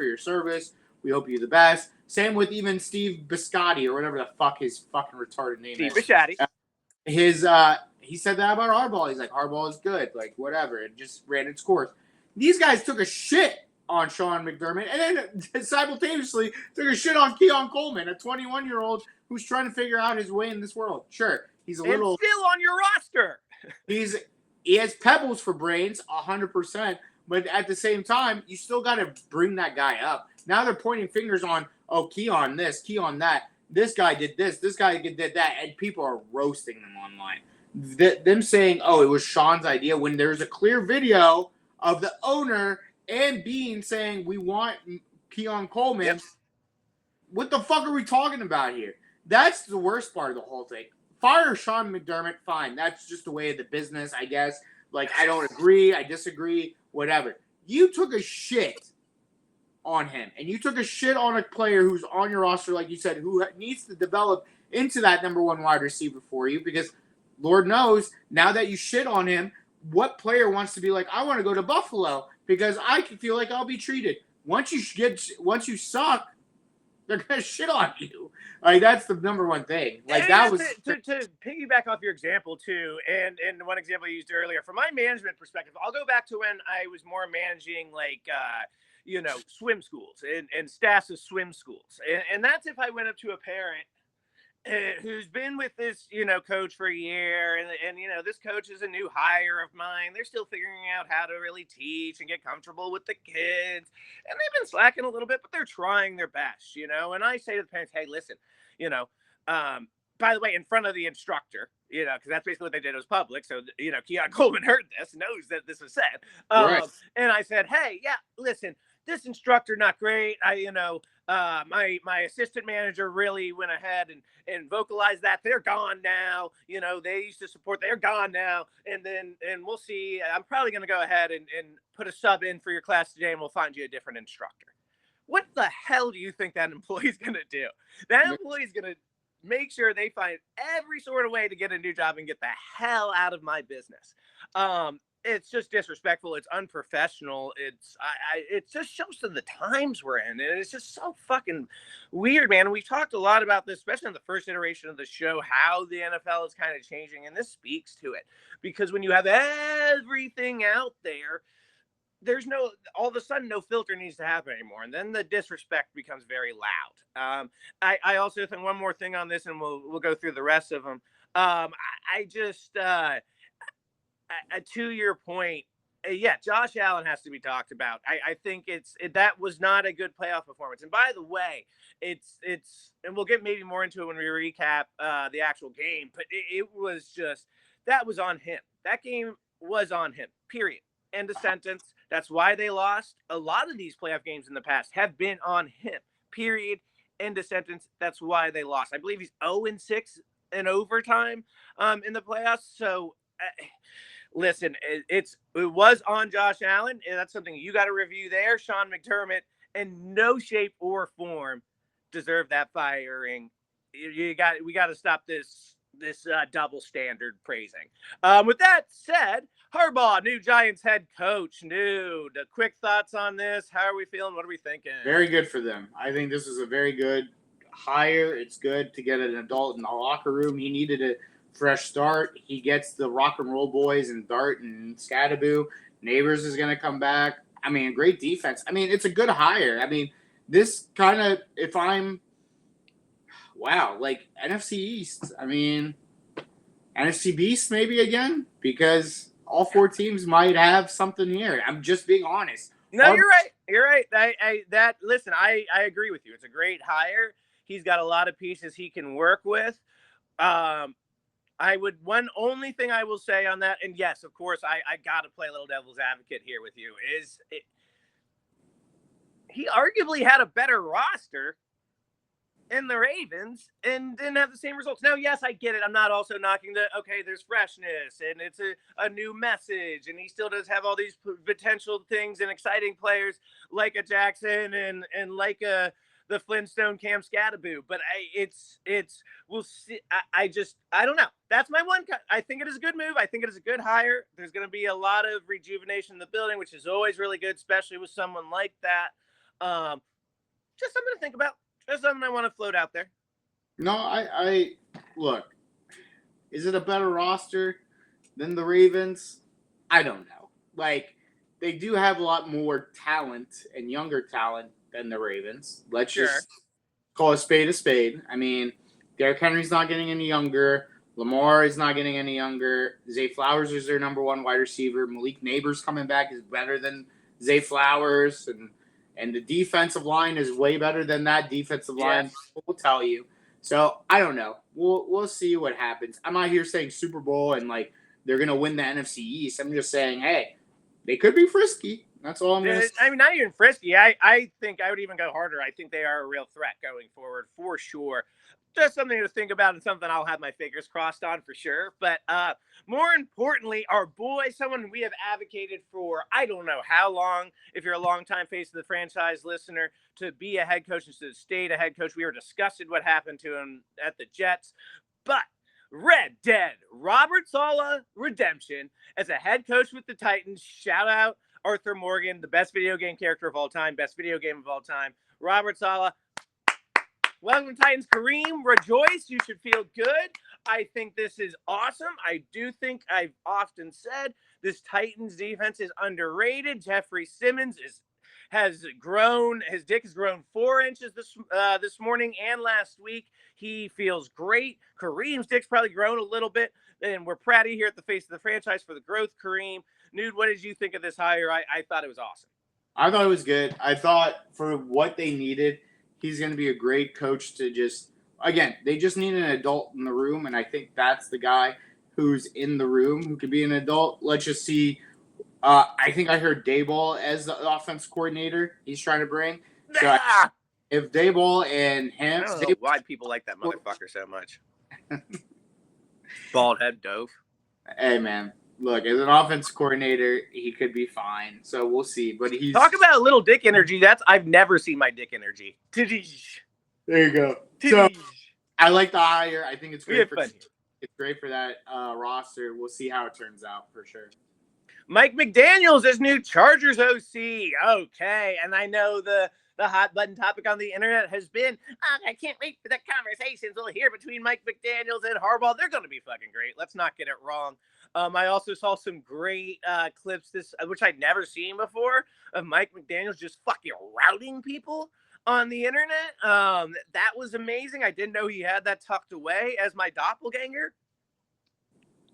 your service. We hope you're the best. Same with even Steve Biscotti or whatever the fuck his fucking retarded name is. Steve Biscotti. He said that about Harbaugh. He's like, Harbaugh is good, like whatever. It just ran its course. These guys took a shit on Sean McDermott and then simultaneously took a shit on Keon Coleman, a 21-year-old who's trying to figure out his way in this world. Sure, he's still on your roster. He has pebbles for brains, 100%. But at the same time, you still got to bring that guy up. Now they're pointing fingers on, Keon this, Keon that. This guy did this guy did that, and people are roasting them online. Them saying, it was Sean's idea, when there's a clear video of the owner and Bean saying, we want Keon Coleman. Yep. What the fuck are we talking about here? That's the worst part of the whole thing. Fire Sean McDermott, fine. That's just the way of the business, I guess. Like, I don't agree, I disagree, whatever. You took a shit on him, and you took a shit on a player who's on your roster, like you said, who needs to develop into that number one wide receiver for you, because Lord knows, now that you shit on him, what player wants to be like, I want to go to Buffalo because I can feel like I'll be treated. Once you suck, they're going to shit on you. Like, that's the number one thing. Like, and that was to piggyback off your example too, and one example you used earlier, from my management perspective, I'll go back to when I was more managing swim schools and staffs of swim schools, and that's if I went up to a parent who's been with this coach for a year, and this coach is a new hire of mine. They're still figuring out how to really teach and get comfortable with the kids, and they've been slacking a little bit, but they're trying their best, and I say to the parents, hey, listen, by the way, in front of the instructor, because that's basically what they did. It was public, so Keon Coleman heard this, knows that this was said, right. And I said, hey, yeah, listen, this instructor not great. My assistant manager really went ahead and vocalized that they're gone now. They used to support. They're gone now, and we'll see. I'm probably going to go ahead and put a sub in for your class today, and we'll find you a different instructor. What the hell do you think that employee's going to do? That employee's going to make sure they find every sort of way to get a new job and get the hell out of my business. It's just disrespectful. It's unprofessional. It just shows to the times we're in. And it's just so fucking weird, man. And we've talked a lot about this, especially in the first iteration of the show, how the NFL is kind of changing. And this speaks to it, because when you have everything out there, there's all of a sudden no filter needs to happen anymore. And then the disrespect becomes very loud. I also think one more thing on this, and we'll go through the rest of them. To your point, Josh Allen has to be talked about. I think that was not a good playoff performance. And by the way, it's and we'll get maybe more into it when we recap the actual game, but it was just, that was on him. That game was on him, period. End of sentence. That's why they lost. A lot of these playoff games in the past have been on him, period. End of sentence. That's why they lost. I believe he's 0-6 in overtime in the playoffs. So, listen, it was on Josh Allen, and that's something you got to review there. Sean McDermott, in no shape or form, deserved that firing. We got to stop this double standard praising. With that said, Harbaugh, new Giants head coach. Noud, quick thoughts on this? How are we feeling? What are we thinking? Very good for them. I think this is a very good hire. It's good to get an adult in the locker room. He needed a fresh start. He gets the rock and roll boys and Dart and Scadaboo. Neighbors is going to come back. I mean, great defense. I mean, it's a good hire. I mean, this kind of, like NFC East. I mean, NFC Beast maybe again, because all four teams might have something here. I'm just being honest. No, you're right. You're right. I agree with you. It's a great hire. He's got a lot of pieces he can work with. Only thing I will say on that, and yes, of course, I got to play a little devil's advocate here with you, he arguably had a better roster in the Ravens and didn't have the same results. Now, yes, I get it. I'm not also knocking there's freshness and it's a new message, and he still does have all these potential things and exciting players like a Jackson and like a the Flintstone Cam Scattaboo, but we'll see. I don't know. That's my one. I think it is a good move. I think it is a good hire. There's going to be a lot of rejuvenation in the building, which is always really good, especially with someone like that. Just something to think about. Just something I want to float out there. No, I look. Is it a better roster than the Ravens? I don't know. Like, they do have a lot more talent and younger talent than the Ravens. Let's just call a spade a spade. I mean, Derrick Henry's not getting any younger. Lamar is not getting any younger. Zay Flowers is their number one wide receiver. Malik Neighbors coming back is better than Zay Flowers. And the defensive line is way better than that defensive line. Will tell you. So, I don't know. We'll see what happens. I'm not here saying Super Bowl and, like, they're going to win the NFC East. I'm just saying, hey, they could be frisky. That's all I'm going to say. I mean, not even frisky. I think I would even go harder. I think they are a real threat going forward for sure. Just something to think about and something I'll have my fingers crossed on for sure. But more importantly, our boy, someone we have advocated for I don't know how long, if you're a longtime face of the franchise listener, to be a head coach instead of stay a head coach. We were discussing what happened to him at the Jets. But Red Dead Robert Saleh redemption as a head coach with the Titans. Shout out Arthur Morgan, the best video game character of all time, best video game of all time. Robert Saleh. Welcome, Titans. Kareem, rejoice. You should feel good. I think this is awesome. I do think I've often said this Titans defense is underrated. Jeffrey Simmons has grown. His dick has grown 4 inches this morning and last week. He feels great. Kareem's dick's probably grown a little bit. And we're proud of you here at the face of the franchise for the growth, Kareem. Noud, what did you think of this hire? I thought it was awesome. I thought it was good. I thought for what they needed, he's going to be a great coach to just, again, they just need an adult in the room, and I think that's the guy who's in the room who could be an adult. Let's just see. I think I heard Daboll as the offense coordinator he's trying to bring. So if Daboll and him... I don't know why people like that motherfucker so much. Bald head dove. Hey, man. Look, as an offense coordinator, he could be fine. So we'll see. But he's talk about a little dick energy. I've never seen my dick energy. There you go. So I like the hire. I think it's great for that roster. We'll see how it turns out for sure. Mike McDaniel's his new Chargers OC. Okay, and I know the hot button topic on the internet has been, I can't wait for the conversations we'll hear between Mike McDaniels and Harbaugh. They're going to be fucking great. Let's not get it wrong. I also saw some great clips, which I'd never seen before, of Mike McDaniels just fucking routing people on the internet. That was amazing. I didn't know he had that tucked away as my doppelganger.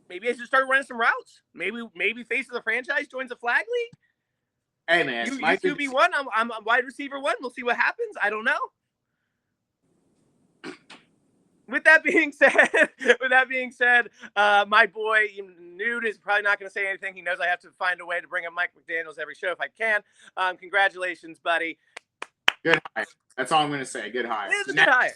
Maybe I should start running some routes. Maybe face of the franchise joins a flag league. Hey, man. You QB1, I'm a wide receiver 1. We'll see what happens. I don't know. With that being said, my boy Noud is probably not going to say anything. He knows I have to find a way to bring up Mike McDaniels every show if I can. Congratulations, buddy. Good hire. That's all I'm going to say. Good hire. It is a good hire.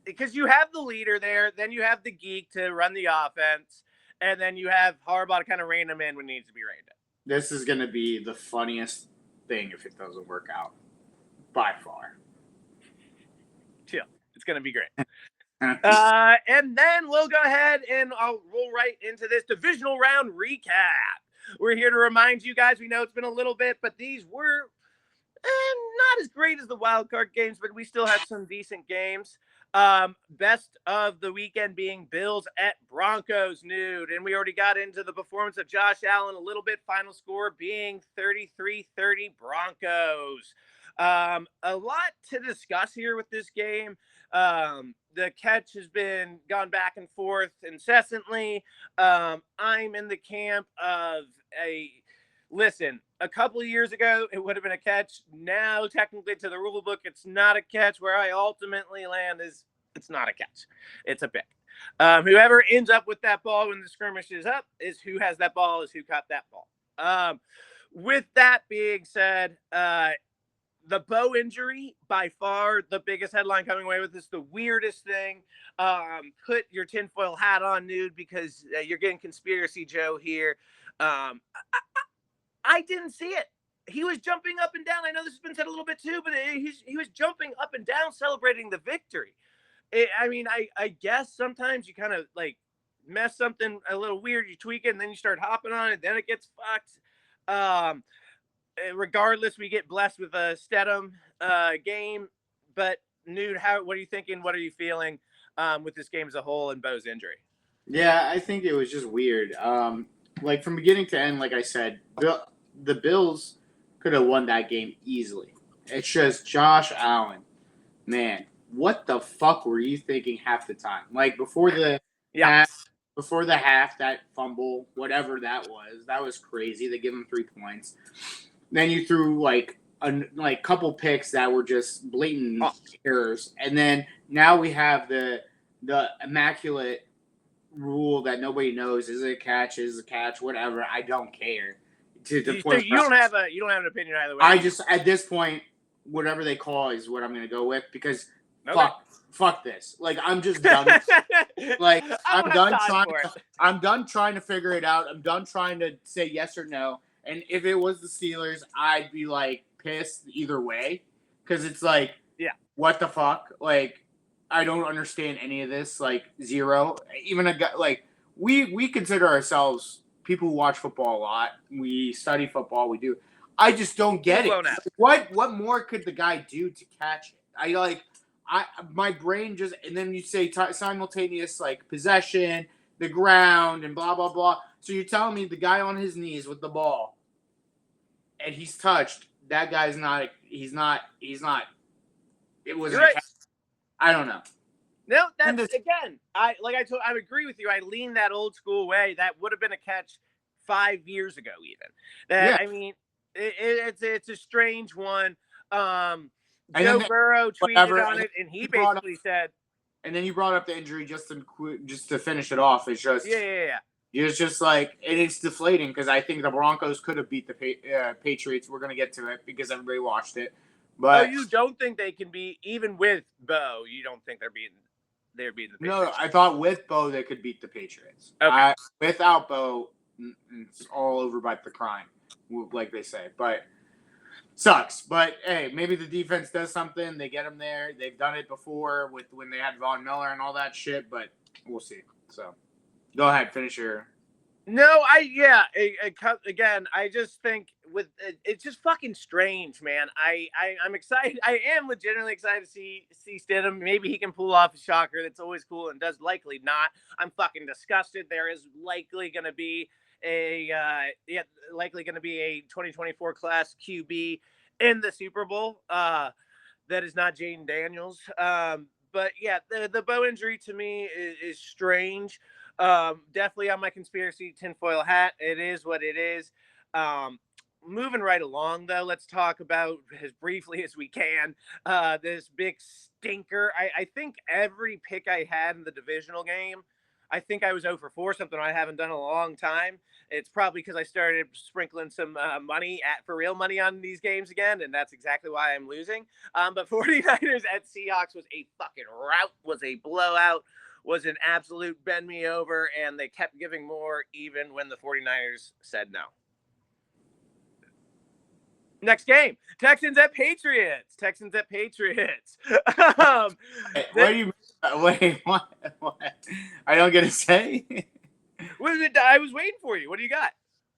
Because you have the leader there, then you have the geek to run the offense, and then you have Harbaugh to kind of rein him in when he needs to be reined in. This is going to be the funniest thing if it doesn't work out. By far. Chill. It's going to be great. And then we'll go ahead and I'll roll right into this divisional round recap. We're here to remind you guys, we know it's been a little bit, but these were not as great as the wild card games, but we still had some decent games. Best of the weekend being Bills at Broncos, Noud. And we already got into the performance of Josh Allen a little bit. Final score being 33-30 Broncos. A lot to discuss here with this game. The catch has been gone back and forth incessantly. I'm in the camp of a couple of years ago, it would have been a catch. Now, technically, to the rule book, it's not a catch. Where I ultimately land is it's not a catch. It's a pick. Whoever ends up with that ball when the skirmish is up is who has that ball, is who caught that ball. With that being said, the Bo injury, by far the biggest headline coming away with this, the weirdest thing. Put your tinfoil hat on, Noud, because you're getting Conspiracy Joe here. I didn't see it. he was jumping up and down. I know this has been said a little bit too, but he was jumping up and down celebrating the victory. I guess sometimes you kind of like mess something a little weird, you tweak it, and then you start hopping on it, then it gets fucked. Regardless, we get blessed with a Stedham game. But Noud, what are you thinking? What are you feeling with this game as a whole and Bo's injury? Yeah, I think it was just weird. Like from beginning to end, like I said, the Bills could have won that game easily. It's just Josh Allen, man. What the fuck were you thinking half the time? Like before the half, that fumble, whatever that was crazy. They give him 3 points. Then you threw like couple picks that were just blatant errors, and then now we have the immaculate rule that nobody knows: is it a catch? Is it a catch? Whatever. I don't care. You don't have an opinion either way. I just at this point, whatever they call is what I'm going to go with because. Okay. Fuck this. Like I'm just done. Like I'm done trying to figure it out. I'm done trying to say yes or no. And if it was the Steelers, I'd be like pissed either way because it's like, what the fuck? Like I don't understand any of this. Like zero. Even a guy like we consider ourselves people who watch football a lot. We study football. We do. I just don't get it. What more could the guy do to catch it? My brain just, and then you say simultaneous like possession, the ground, and blah blah blah. So you're telling me the guy on his knees with the ball, and he's touched. That guy's not. He's not. It wasn't. Right. I don't know. No, that's again. I agree with you. I lean that old school way. That would have been a catch 5 years ago, even. I mean, it's a strange one. Joe Burrow tweeted on it, and he basically said. And then you brought up the injury just to finish it off. It's just It's just like it's deflating because I think the Broncos could have beat the Patriots. We're gonna get to it because everybody watched it. But you don't think they can be even with Bo? You don't think they're beating the Patriots? No, I thought with Bo they could beat the Patriots. Okay. Without Bo, it's all over by the crime, like they say. But. Sucks, but hey, maybe the defense does something. They get them there. They've done it before with when they had Von Miller and all that shit, but we'll see. So, go ahead, finish your. No, again, I just think it's just fucking strange, man. I'm excited. I am legitimately excited to see Stidham. Maybe he can pull off a shocker. That's always cool and does likely not. I'm fucking disgusted. There is likely going to be a 2024 class QB in the Super Bowl. That is not Jaden Daniels. But yeah, the Bo injury to me is strange. Definitely on my conspiracy tinfoil hat. It is what it is. Moving right along, though, let's talk about as briefly as we can this big stinker. I think every pick I had in the divisional game, I think I was 0 for 4, something I haven't done in a long time. It's probably because I started sprinkling some for real money on these games again, and that's exactly why I'm losing. But 49ers at Seahawks was a fucking rout, was a blowout, was an absolute bend me over, and they kept giving more even when the 49ers said no. Next game, Texans at Patriots. Wait, what? I don't get to say? I was waiting for you. What do you got?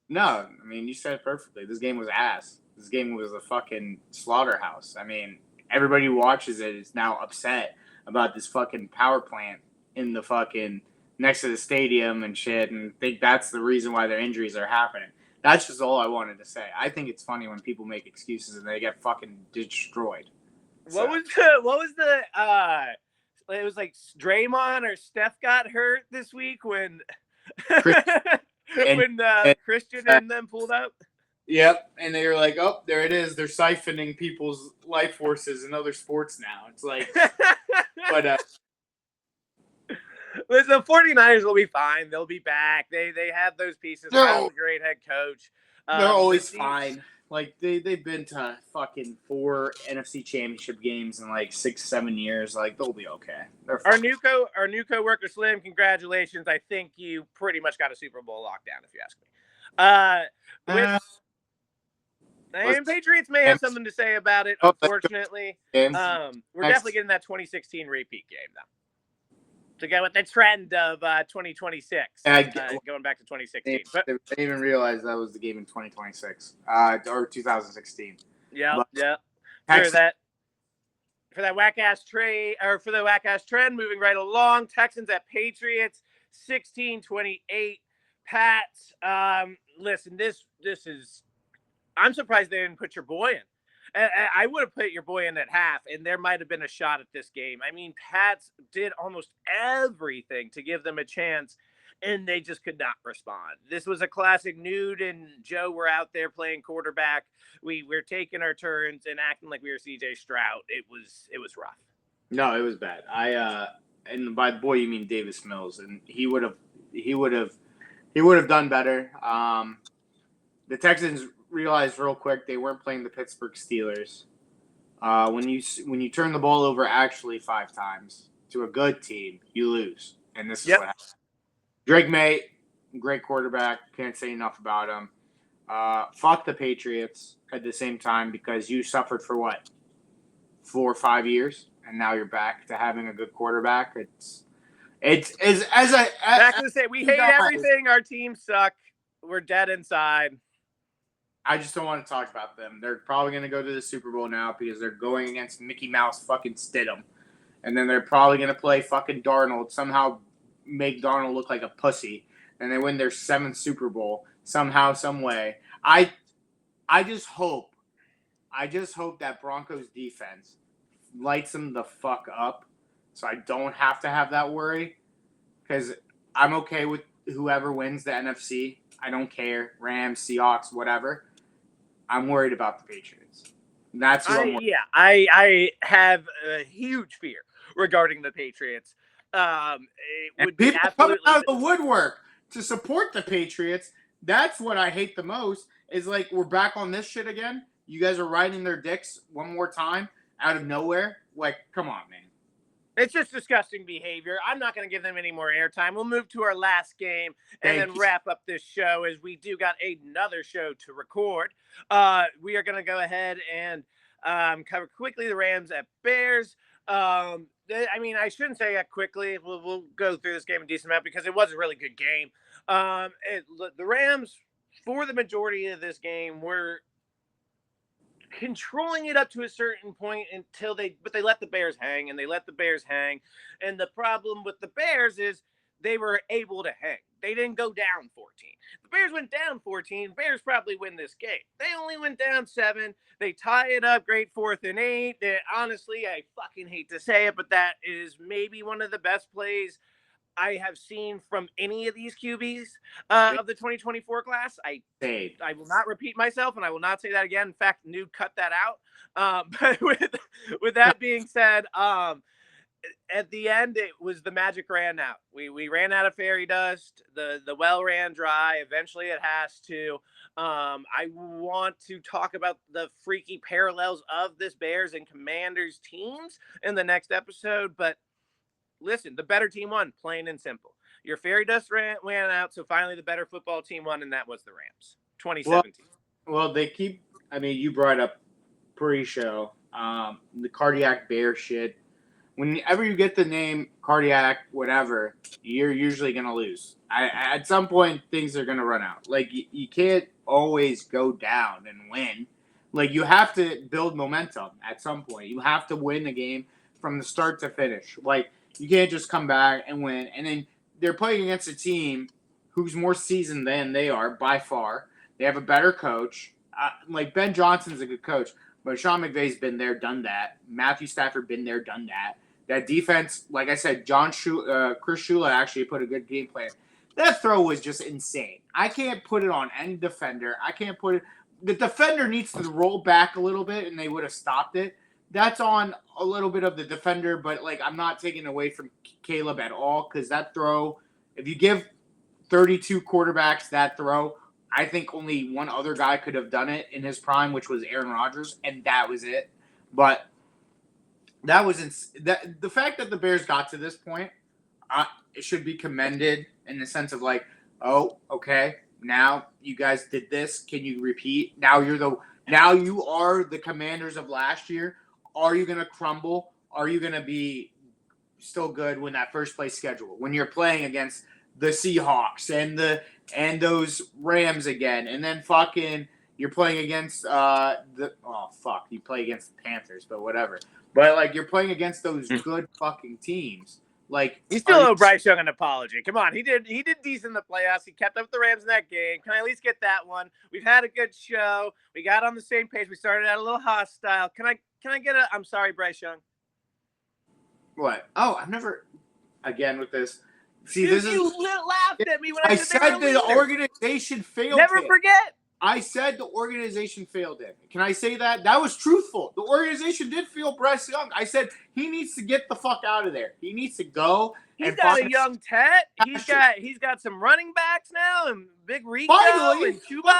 No, I mean, you said it perfectly. This game was ass. This game was a fucking slaughterhouse. I mean, everybody who watches it is now upset about this fucking power plant in the fucking next to the stadium and shit, and think that's the reason why their injuries are happening. That's just all I wanted to say. I think it's funny when people make excuses and they get fucking destroyed. What was the it was like Draymond or Steph got hurt this week when Christian and them pulled up? Yep, and they were like, oh, there it is. They're siphoning people's life forces in other sports now. It's like, but listen, the 49ers will be fine. They'll be back. They have those pieces. They have a great head coach. They're always fine. Like they've been to fucking 4 NFC Championship games in like 6-7 years. Like they'll be okay. Our new coworker Slim, congratulations. I think you pretty much got a Super Bowl lockdown, if you ask me. And Patriots may have something to say about it, unfortunately. We're definitely getting that 2016 repeat game, though. To go with the trend of 2026, going back to 2016. But I didn't even realize that was the game in 2026 or 2016. Yeah. For that whack ass trade, or for the whack ass trend, moving right along. Texans at Patriots, 16-28. Pats. Listen, this is. I'm surprised they didn't put your boy in. I would have put your boy in at half, and there might have been a shot at this game. I mean, Pats did almost everything to give them a chance, and they just could not respond. This was a classic. Noud and Joe were out there playing quarterback. We were taking our turns and acting like we were C.J. Stroud. It was rough. No, it was bad. And by boy you mean Davis Mills, and he would have done better. The Texans realized real quick they weren't playing the Pittsburgh Steelers. When you turn the ball over actually 5 times to a good team, you lose, and this is what happened. Drake May, great quarterback. Can't say enough about him. Fuck the Patriots at the same time, because you suffered for what, 4 or 5 years, and now you're back to having a good quarterback. Back to say we hate everything. Our teams suck. We're dead inside. I just don't want to talk about them. They're probably going to go to the Super Bowl now because they're going against Mickey Mouse fucking Stidham. And then they're probably going to play fucking Darnold, somehow make Darnold look like a pussy. And they win their 7th Super Bowl somehow, some way. I just hope that Broncos defense lights them the fuck up so I don't have to have that worry. Because I'm okay with whoever wins the NFC. I don't care. Rams, Seahawks, whatever. I'm worried about the Patriots. That's what I'm worried. Yeah, I have a huge fear regarding the Patriots. It would be coming out of the woodwork to support the Patriots. That's what I hate the most. Is like we're back on this shit again. You guys are riding their dicks one more time out of nowhere. Like, come on, man. It's just disgusting behavior. I'm not going to give them any more airtime. We'll move to our last game and then wrap up this show, as we do got another show to record. We are going to go ahead and cover quickly the Rams at Bears. I mean, I shouldn't say that quickly. We'll go through this game a decent amount because it was a really good game. The Rams, for the majority of this game, were controlling it up to a certain point but they let the Bears hang, and And the problem with the Bears is they were able to hang. They didn't go down 14. The Bears went down 14. Bears probably win this game. They only went down 7. They tie it up. Great 4th and 8. Honestly, I fucking hate to say it, but that is maybe one of the best plays I have seen from any of these QBs of the 2024 class. I will not repeat myself, and I will not say that again. In fact, Noud cut that out. But with that being said, at the end, it was the magic ran out. We ran out of fairy dust. The well ran dry. Eventually, it has to. I want to talk about the freaky parallels of this Bears and Commanders teams in the next episode, but listen, the better team won, plain and simple. Your fairy dust ran out, so finally the better football team won, and that was the Rams, 2017. Well, you brought up pre-show, the cardiac bear shit. Whenever you get the name cardiac whatever, you're usually going to lose. At some point, things are going to run out. Like, you can't always go down and win. Like, you have to build momentum at some point. You have to win the game from the start to finish. Like, you can't just come back and win. And then they're playing against a team who's more seasoned than they are by far. They have a better coach. Like, Ben Johnson's a good coach, but Sean McVay's been there, done that. Matthew Stafford been there, done that. That defense, like I said, Chris Shula actually put a good game plan. That throw was just insane. I can't put it on any defender. The defender needs to roll back a little bit, and they would have stopped it. That's on a little bit of the defender, but, like, I'm not taking away from Caleb at all, because that throw, if you give 32 quarterbacks that throw, I think only one other guy could have done it in his prime, which was Aaron Rodgers, and that was it. But that was the fact that the Bears got to this point, it should be commended in the sense of, like, oh, okay, now you guys did this. Can you repeat? Now you're Now you are the Commanders of last year. Are you going to crumble? Are you going to be still good when that first place schedule? When you're playing against the Seahawks and those Rams again, and then fucking you're playing against you play against the Panthers, but whatever. But like you're playing against those good fucking teams. Like you still owe Bryce Young an apology. Come on, he did decent in the playoffs. He kept up with the Rams in that game. Can I at least get that one? We've had a good show. We got on the same page. We started out a little hostile. Can I get a I'm sorry, Bryce Young? What? Oh, I've never again with this. See, Dude, this you is laughed at me when I said the organization failed. Never forget. I said the organization failed him. Can I say that? That was truthful. The organization did fail Bryce Young. I said he needs to get the fuck out of there. He needs to go. He's got a young Tet. He's got some running backs now and Big Rico and Cuba.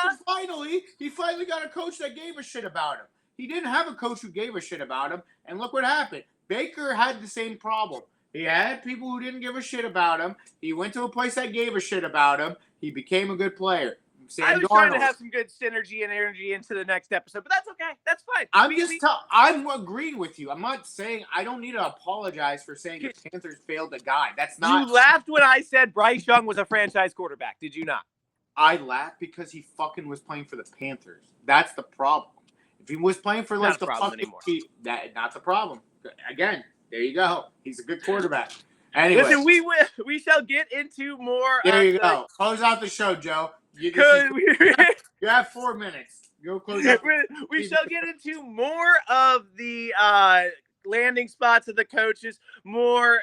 He finally got a coach that gave a shit about him. He didn't have a coach who gave a shit about him. And look what happened. Baker had the same problem. He had people who didn't give a shit about him. He went to a place that gave a shit about him. He became a good player. I was trying to have some good synergy and energy into the next episode, but that's okay. That's fine. I'm agreeing with you. I'm not saying I don't need to apologize for saying the Panthers failed the guy. That's not. You laughed when I said Bryce Young was a franchise quarterback. Did you not? I laughed because he fucking was playing for the Panthers. That's the problem. If he was playing for like the fucking team, not the problem. Again, there you go. He's a good quarterback. Anyway, listen, we shall get into more. There you go. Close out the show, Joe. You have 4 minutes. Go close out. We shall get into more of the landing spots of the coaches, more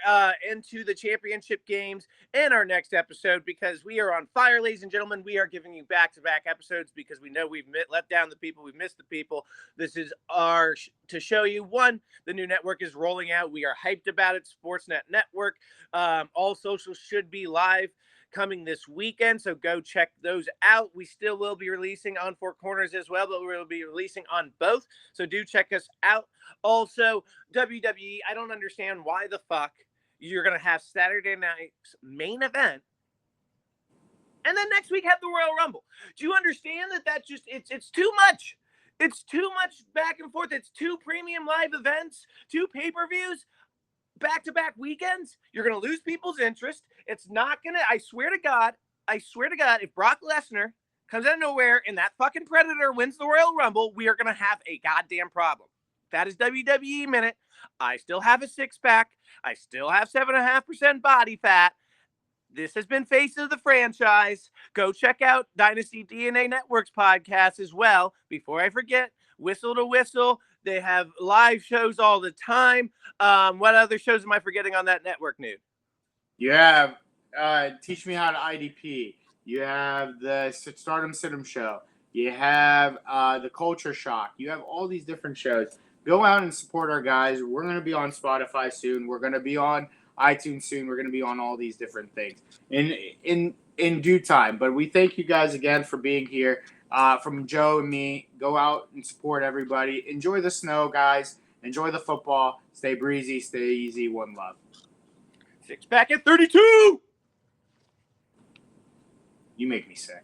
into the championship games in our next episode, because we are on fire, ladies and gentlemen. We are giving you back-to-back episodes because we know we've let down the people. We've missed the people. This is our to show you, one, the new network is rolling out. We are hyped about it. Sportsnet Network. All socials should be live coming this weekend, so go check those out. We still will be releasing on Four Corners as well, but we'll be releasing on both, so do check us out. Also, WWE, I don't understand why the fuck you're going to have Saturday night's main event and then next week have the Royal Rumble. Do you understand that just it's too much? It's too much back and forth. It's 2 premium live events, 2 pay-per-views, back-to-back weekends. You're going to lose people's interest. It's not going to, I swear to God, if Brock Lesnar comes out of nowhere and that fucking Predator wins the Royal Rumble, we are going to have a goddamn problem. That is WWE Minute. I still have a 6-pack. I still have 7.5% body fat. This has been Face of the Franchise. Go check out Dynasty DNA Network's podcast as well. Before I forget, Whistle to Whistle. They have live shows all the time. What other shows am I forgetting on that network, Noud? You have Teach Me How to IDP. You have the Stardom Sid'em show. You have the Culture Shock. You have all these different shows. Go out and support our guys. We're going to be on Spotify soon. We're going to be on iTunes soon. We're going to be on all these different things in due time. But we thank you guys again for being here. From Joe and me, go out and support everybody. Enjoy the snow, guys. Enjoy the football. Stay breezy. Stay easy. One love. 6-pack at 32. You make me sick.